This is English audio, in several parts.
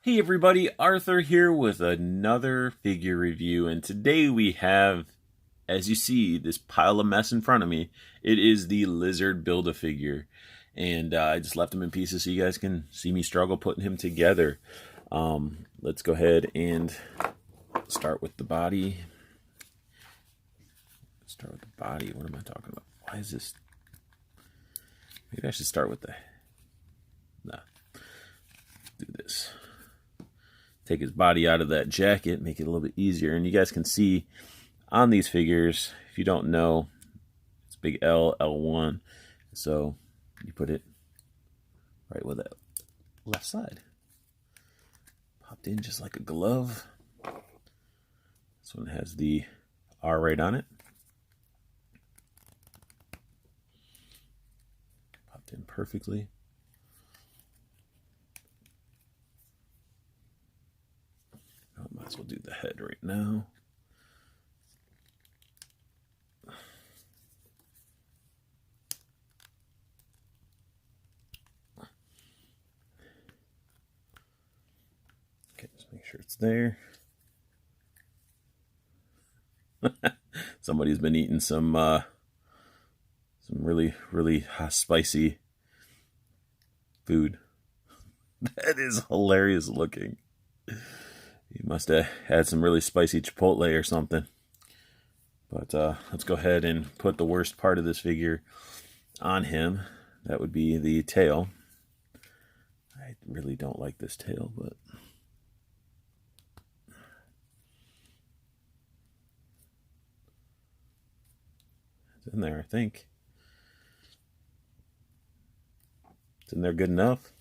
Hey everybody, Arthur here with another figure review, and today we have, as you see, this pile of mess in front of me. It is the Lizard Build-A-Figure, and I just left him in pieces so you guys can see me struggle putting him together. Let's go ahead and start with the body. What am I talking about? Why is this? Maybe I should start with nah, do this. Take his body out of that jacket, make it a little bit easier. And you guys can see on these figures, if you don't know, it's big L, L1. So you put it right with that left side. Popped in just like a glove. This one has the R right on it. Popped in perfectly. Might as well do the head right now. Okay, just make sure it's there. Somebody's been eating some really spicy food. That is hilarious looking. He must have had some really spicy Chipotle or something. But let's go ahead and put the worst part of this figure on him. That would be the tail. I really don't like this tail, but it's in there, I think. It's in there good enough.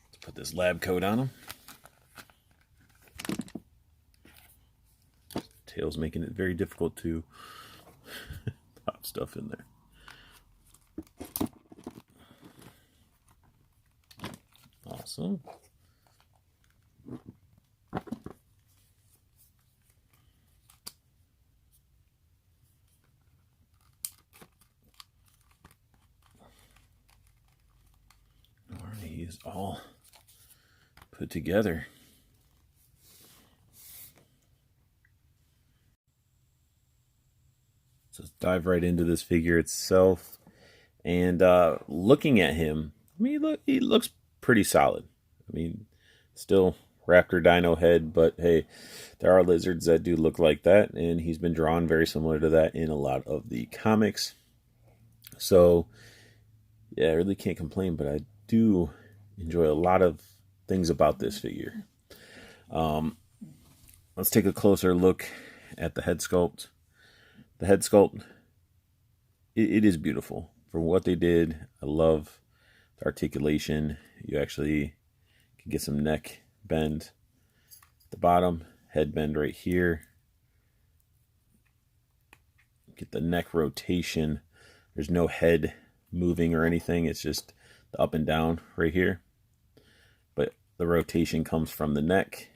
Let's put this lab coat on him. Tail's making it very difficult to pop stuff in there. Awesome. Alright, he is all put together. So let's dive right into this figure itself. And looking at him, I mean, he looks pretty solid. I mean, still raptor dino head, but hey, there are lizards that do look like that, and he's been drawn very similar to that in a lot of the comics. So, yeah, I really can't complain, but I do enjoy a lot of things about this figure. Let's take a closer look at the head sculpt. The head sculpt, it is beautiful. For what they did, I love the articulation. You actually can get some neck bend at the bottom, head bend right here. Get the neck rotation. There's no head moving or anything. It's just the up and down right here. But the rotation comes from the neck.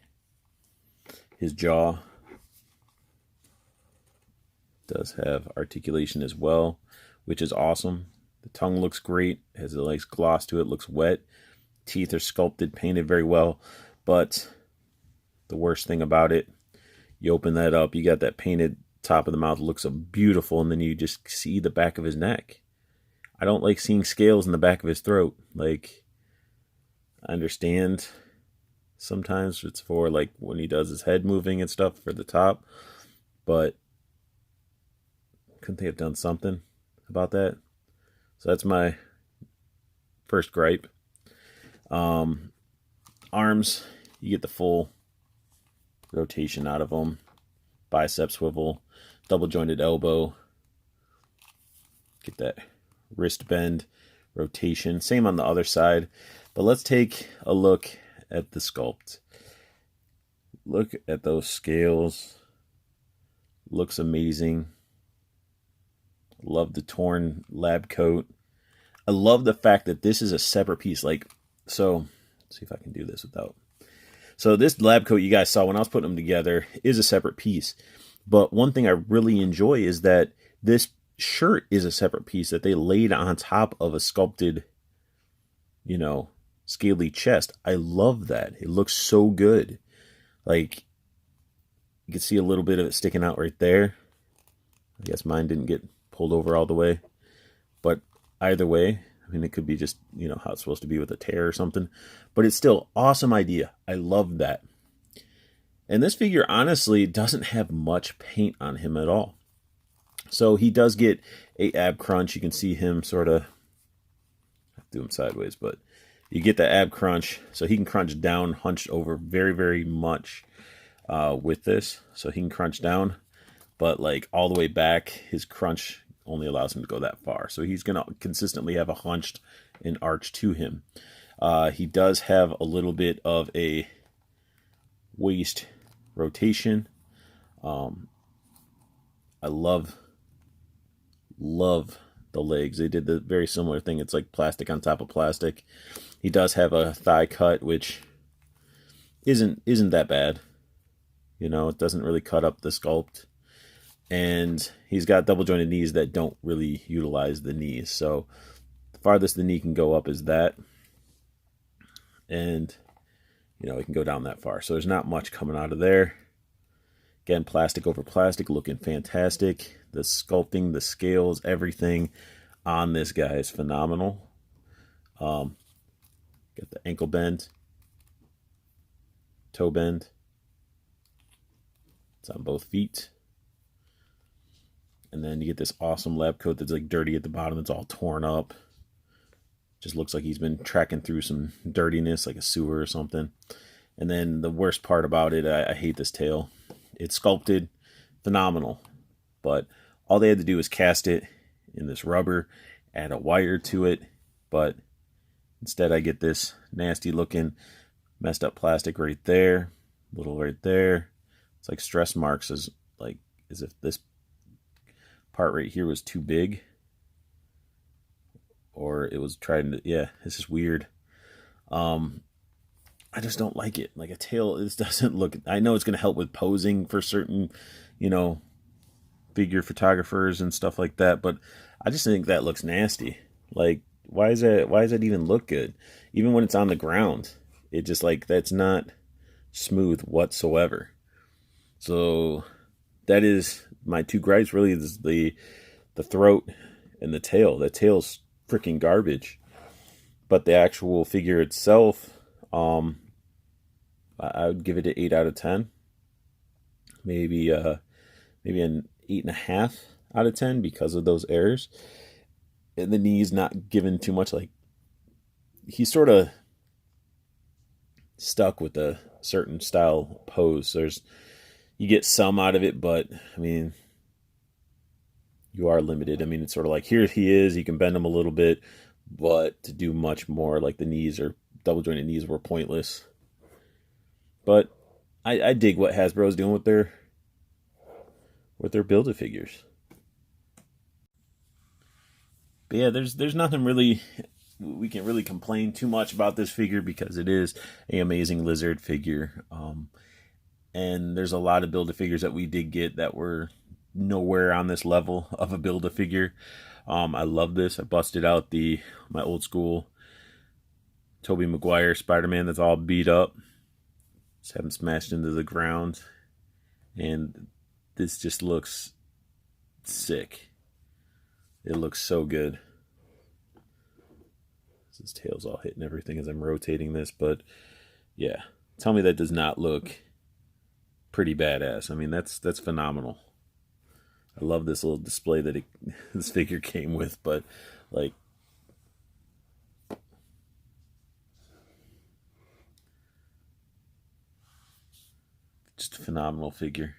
His jaw does have articulation as well, which is awesome. The tongue looks great, has a nice gloss to it, looks wet. Teeth are sculpted, painted very well, but the worst thing about it, you open that up, you got that painted top of the mouth, looks so beautiful, and then you just see the back of his neck. I don't like seeing scales in the back of his throat. Like, I understand sometimes it's for like when he does his head moving and stuff for the top, but couldn't they have done something about that? So that's my first gripe. Arms, you get the full rotation out of them. Bicep swivel, double jointed elbow. Get that wrist bend, rotation. Same on the other side. But let's take a look at the sculpt. Look at those scales. Looks amazing. Love the torn lab coat. I love the fact that this is a separate piece. Like, so, let's see if I can do this without. So this lab coat you guys saw when I was putting them together is a separate piece. But one thing I really enjoy is that this shirt is a separate piece that they laid on top of a sculpted, scaly chest. I love that. It looks so good. Like, you can see a little bit of it sticking out right there. I guess mine didn't get pulled over all the way. But either way, I mean, it could be just, you know, how it's supposed to be with a tear or something. But it's still awesome idea. I love that. And this figure honestly doesn't have much paint on him at all. So he does get a ab crunch. You can see him sort of, do him sideways, but you get the ab crunch. So he can crunch down, hunched over very, very much with this. So he can crunch down, but like all the way back, his crunch only allows him to go that far. So he's going to consistently have a hunched and arch to him. He does have a little bit of a waist rotation. I love the legs. They did the very similar thing. It's like plastic on top of plastic. He does have a thigh cut, which isn't that bad. You know, it doesn't really cut up the sculpt. And he's got double jointed knees that don't really utilize the knees. So the farthest the knee can go up is that. And, you know, it can go down that far. So there's not much coming out of there. Again, plastic over plastic, looking fantastic. The sculpting, the scales, everything on this guy is phenomenal. Got the ankle bend, toe bend. It's on both feet. And then you get this awesome lab coat that's like dirty at the bottom. It's all torn up. Just looks like he's been tracking through some dirtiness, like a sewer or something. And then the worst part about it, I hate this tail. It's sculpted, phenomenal. But all they had to do was cast it in this rubber, add a wire to it. But instead I get this nasty looking messed up plastic right there, little right there. It's like stress marks, as if this part right here was too big, or it was trying to, yeah, this is weird. I just don't like it. Like a tail, this doesn't look, I know it's going to help with posing for certain, you know, figure photographers and stuff like that, but I just think that looks nasty. Like, why does that even look good? Even when it's on the ground, it just, like, that's not smooth whatsoever. So that is my two gripes, really, is the throat and the tail. The tail's freaking garbage. But the actual figure itself, I would give it an 8 out of 10. Maybe an 8.5 out of 10 because of those errors. And the knee's not given too much. Like, he's sort of stuck with a certain style pose. You get some out of it, but I mean, you are limited. I mean, it's sort of like, here he is, you can bend him a little bit, but to do much more, like the knees or double jointed knees, were pointless. But I dig what Hasbro's doing with their Build-A-Figures. But yeah, there's nothing really we can really complain too much about this figure, because it is an amazing lizard figure. And there's a lot of Build-A-Figures that we did get that were nowhere on this level of a Build-A-Figure. I love this. I busted out my old school Tobey Maguire Spider-Man that's all beat up. Just have him smashed into the ground. And this just looks sick. It looks so good. His tail's all hitting everything as I'm rotating this, but yeah. Tell me that does not look pretty badass. I mean, that's phenomenal. I love this little display that this figure came with, but like, just a phenomenal figure.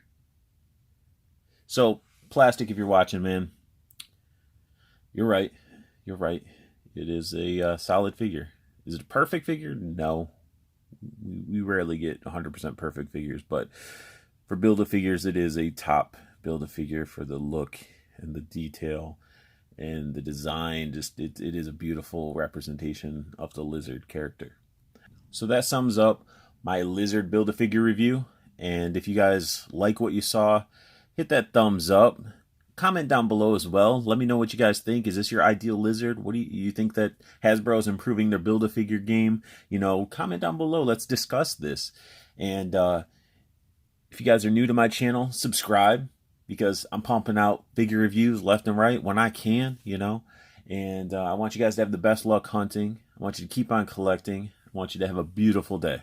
So, Plastic, if you're watching, man, you're right. You're right. It is a solid figure. Is it a perfect figure? No. We rarely get 100% perfect figures, but for Build-A-Figures, it is a top Build-A-Figure for the look and the detail and the design. Just it is a beautiful representation of the lizard character. So that sums up my lizard Build-A-Figure review. And if you guys like what you saw, hit that thumbs up. comment down below as well. Let me know what you guys think. Is this your ideal lizard? What do you think that Hasbro is improving their Build-A-Figure game? You know, comment down below. Let's discuss this. And if you guys are new to my channel, subscribe, because I'm pumping out figure reviews left and right when I can, you know. And I want you guys to have the best luck hunting. I want you to keep on collecting. I want you to have a beautiful day.